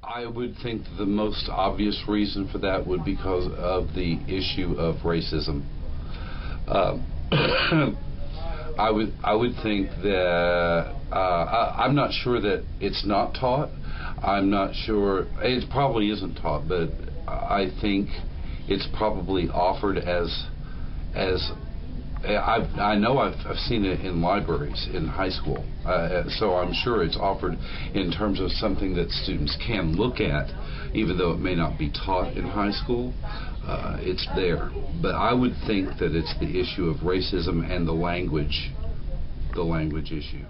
I would think the most obvious reason for that would be because of the issue of racism. I would think that I'm not sure that it's not taught. I'm not sure it probably isn't taught, but I think it's probably offered as I know I've seen it in libraries in high school, so I'm sure it's offered in terms of something that students can look at, even though it may not be taught in high school. It's there, but I would think that it's the issue of racism and the language issue.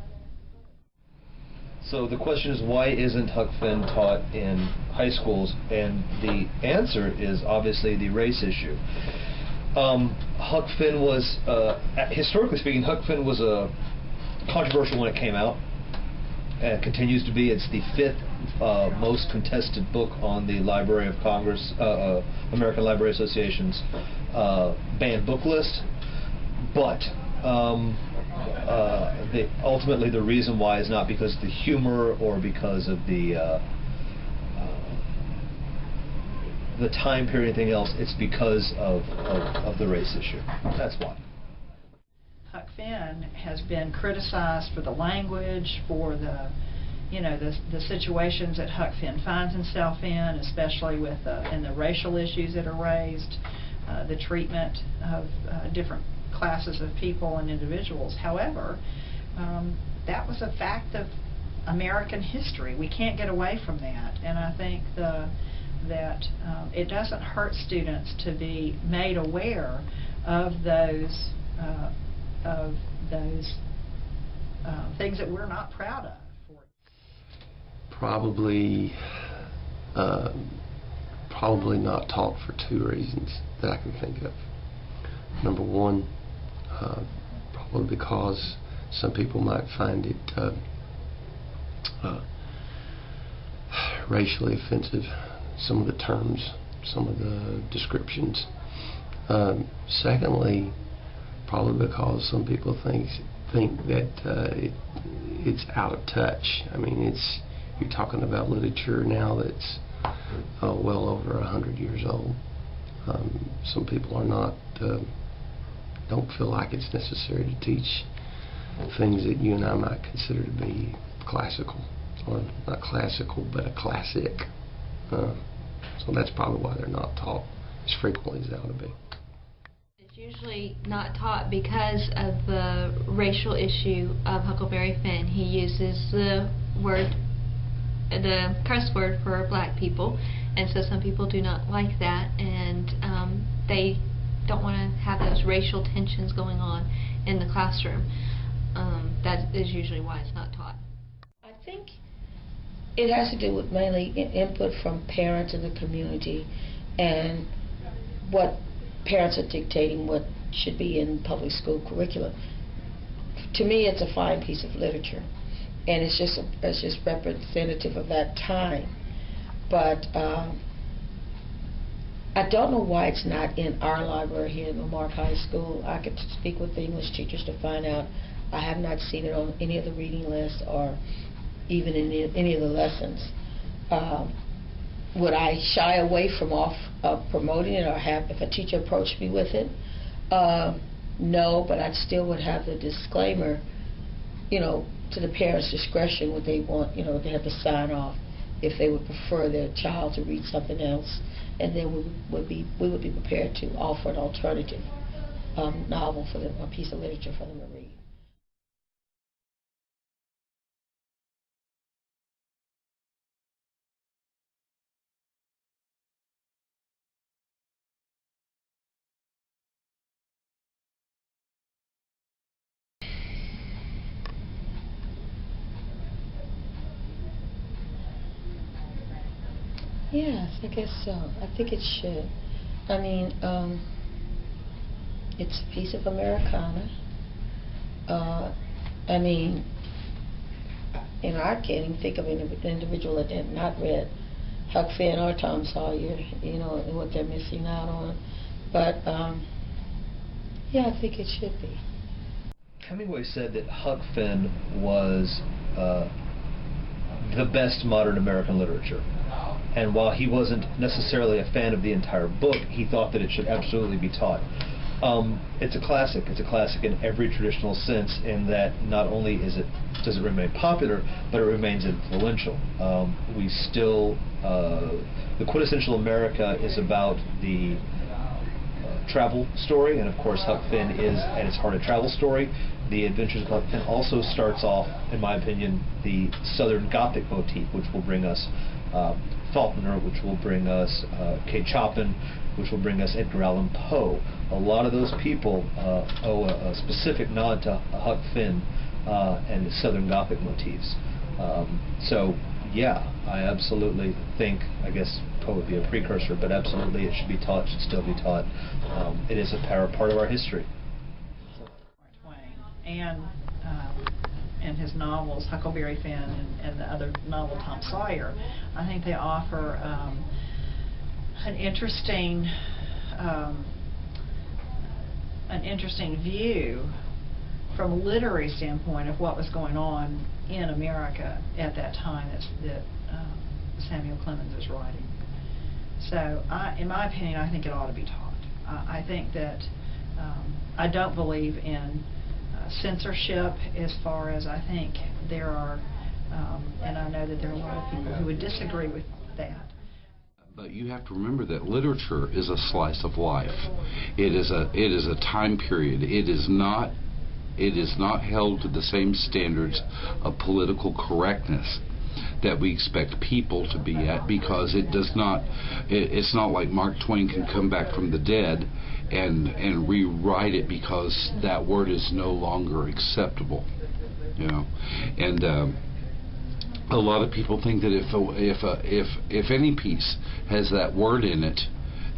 So the question is, why isn't Huck Finn taught in high schools? And the answer is obviously the race issue. Huck Finn was, historically speaking, Huck Finn was controversial when it came out, and continues to be. It's the 5th most contested book on the Library of Congress, American Library Association's banned book list. But ultimately the reason why is not because of the humor or because of the time period or anything else. It's because of the race issue. That's why. Huck Finn has been criticized for the language, for the situations that Huck Finn finds himself in, especially with in the racial issues that are raised, the treatment of different classes of people and individuals. However, that was a fact of American history. We can't get away from that, and I think that it doesn't hurt students to be made aware of those things that we're not proud of. Probably not taught for 2 reasons that I can think of. Number one, probably because some people might find it racially offensive, some of the terms, some of the descriptions. Secondly, probably because some people think that it's out of touch. I mean, you're talking about literature now that's well over 100 years old. Some people are not don't feel like it's necessary to teach things that you and I might consider to be classical, or not classical, but a classic. So that's probably why they're not taught as frequently as they ought to be. It's usually not taught because of the racial issue of Huckleberry Finn. He uses the curse word for black people, and so some people do not like that, and they don't want to have those racial tensions going on in the classroom. That is usually why it's not taught. I think it has to do with mainly input from parents in the community and what parents are dictating what should be in public school curriculum. To me, it's a fine piece of literature, and it's just representative of that time. But I don't know why it's not in our library here in Lamarck High School. I could speak with the English teachers to find out. I have not seen it on any of the reading lists or even in any of the lessons. Would I shy away from promoting it, or if a teacher approached me with it? No, but I still would have the disclaimer, to the parents' discretion, what they want, they have to sign off if they would prefer their child to read something else, and then we would be prepared to offer an alternative novel for them, a piece of literature for them to read. Yes, I guess so. I think it should. I mean, it's a piece of Americana. I mean, I can't even think of an individual that had not read Huck Finn or Tom Sawyer, and what they're missing out on. But, yeah, I think it should be. Hemingway said that Huck Finn was the best modern American literature. And while he wasn't necessarily a fan of the entire book, he thought that it should absolutely be taught. It's a classic. It's a classic in every traditional sense, in that not only does it remain popular, but it remains influential. We still, the quintessential America is about the travel story, and of course Huck Finn is at its heart a travel story. The Adventures of Huck Finn also starts off, in my opinion, the Southern Gothic motif, which will bring us Faulkner, which will bring us Kate Chopin, which will bring us Edgar Allan Poe. A lot of those people owe a specific nod to Huck Finn and the Southern Gothic motifs. So, yeah, I absolutely think, I guess Poe would be a precursor, but absolutely it should be taught, should still be taught. It is a part of our history. And his novels, Huckleberry Finn and the other novel, Tom Sawyer, I think they offer an interesting view from a literary standpoint of what was going on in America at that time that Samuel Clemens is writing. So, in my opinion, I think it ought to be taught. I think that I don't believe in censorship, as far as I think there are, and I know that there are a lot of people who would disagree with that. But you have to remember that literature is a slice of life. It is a time period. It is not held to the same standards of political correctness that we expect people to be at, because it's not like Mark Twain can come back from the dead and rewrite it because that word is no longer acceptable, you know. And a lot of people think that if any piece has that word in it,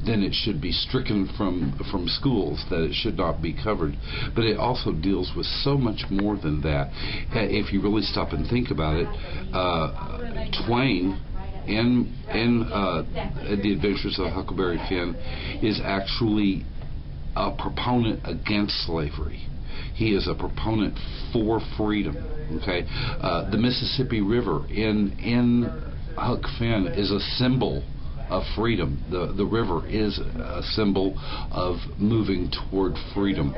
then it should be stricken from schools, that it should not be covered. But it also deals with so much more than that. If you really stop and think about it, Twain in The Adventures of Huckleberry Finn is actually a proponent against slavery. He is a proponent for freedom. Okay, the Mississippi River in Huck Finn is a symbol of freedom. The river is a symbol of moving toward freedom.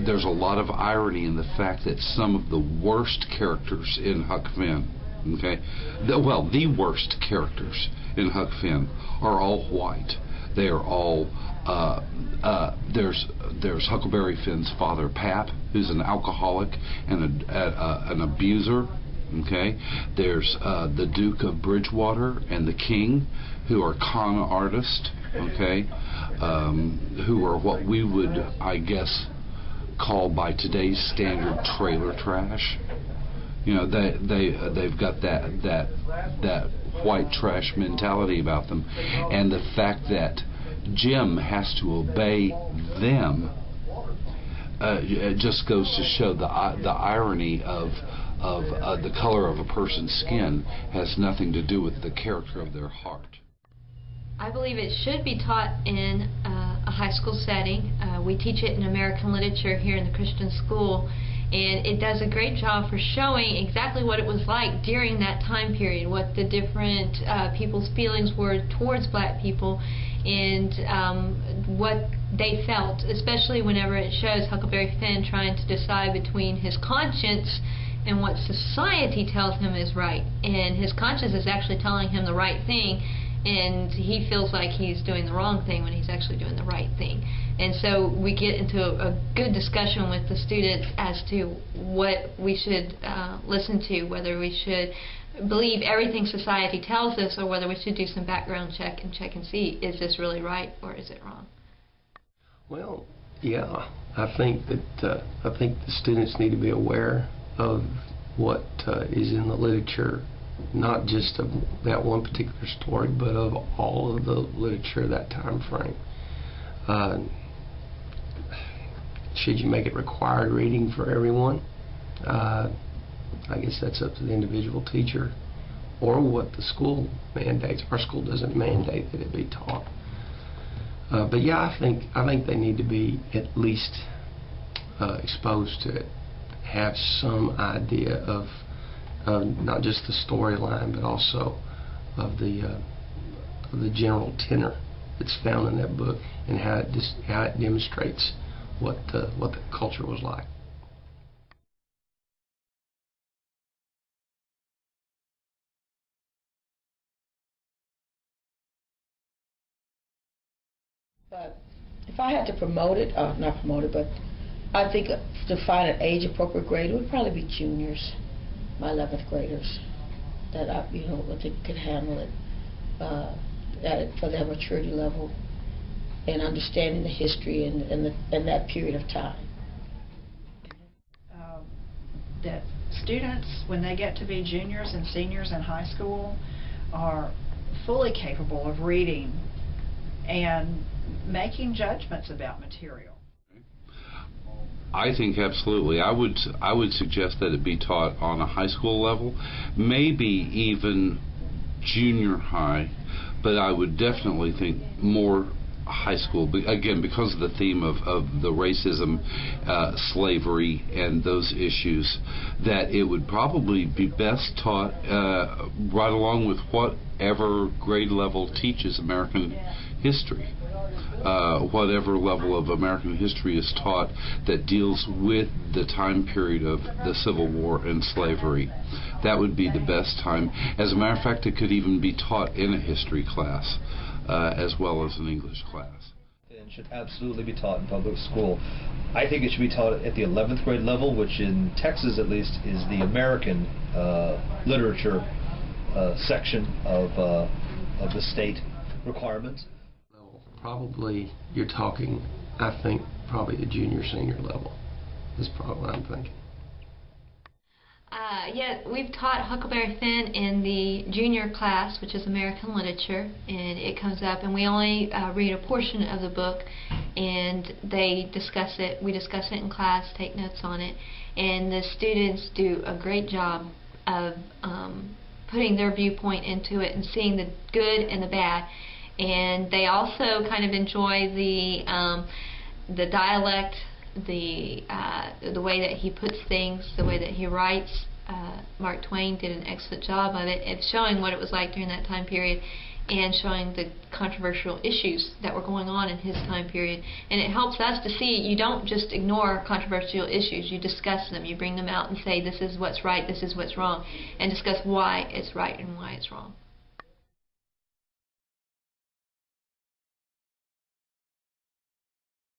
There's a lot of irony in the fact that some of the worst characters in Huck Finn, okay, the worst characters in Huck Finn are all white. They are all there's Huckleberry Finn's father, Pap, who's an alcoholic and an abuser. Okay, there's the Duke of Bridgewater and the King, who are con artists. Okay, who are what we would, I guess, call by today's standard trailer trash. You know, they've got that white trash mentality about them, and the fact that Jim has to obey them it just goes to show the irony of the color of a person's skin has nothing to do with the character of their heart. I believe it should be taught in a high school setting. We teach it in American literature here in the Christian school, and it does a great job for showing exactly what it was like during that time period, what the different people's feelings were towards black people, and what they felt, especially whenever it shows Huckleberry Finn trying to decide between his conscience and what society tells him is right. And his conscience is actually telling him the right thing, and he feels like he's doing the wrong thing when he's actually doing the right thing. And so we get into a good discussion with the students as to what we should listen to, whether we should believe everything society tells us, or whether we should do some background check and see, is this really right or is it wrong? Well, yeah, I think that the students need to be aware of what is in the literature, not just of that one particular story, but of all of the literature of that time frame. Should you make it required reading for everyone? I guess that's up to the individual teacher, or what the school mandates. Our school doesn't mandate that it be taught. But yeah, I think they need to be at least exposed to it, have some idea of not just the storyline, but also of the general tenor that's found in that book, and how it demonstrates what the culture was like. But if I had to promote it, not promote it, but I think to find an age-appropriate grade, it would probably be juniors, my 11th graders, that I think could handle it for their maturity level and understanding the history and that period of time. That students, when they get to be juniors and seniors in high school, are fully capable of reading and making judgments about material. I think absolutely. I would suggest that it be taught on a high school level, maybe even junior high, but I would definitely think more high school, again, because of the theme of the racism, slavery, and those issues, that it would probably be best taught right along with whatever grade level teaches American history. Whatever level of American history is taught that deals with the time period of the Civil War and slavery, that would be the best time. As a matter of fact, it could even be taught in a history class as well as an English class. It should absolutely be taught in public school. I think it should be taught at the 11th grade level, which in Texas at least is the American literature section of the state requirements. Probably you're talking, I think, probably the junior senior level is probably what I'm thinking. Yeah, we've taught Huckleberry Finn in the junior class, which is American literature, and it comes up, and we only read a portion of the book, and they discuss it. We discuss it in class, take notes on it, and the students do a great job of putting their viewpoint into it and seeing the good and the bad. And they also kind of enjoy the dialect, the way that he puts things, the way that he writes. Mark Twain did an excellent job of it, of showing what it was like during that time period and showing the controversial issues that were going on in his time period. And it helps us to see you don't just ignore controversial issues, you discuss them, you bring them out and say this is what's right, this is what's wrong, and discuss why it's right and why it's wrong.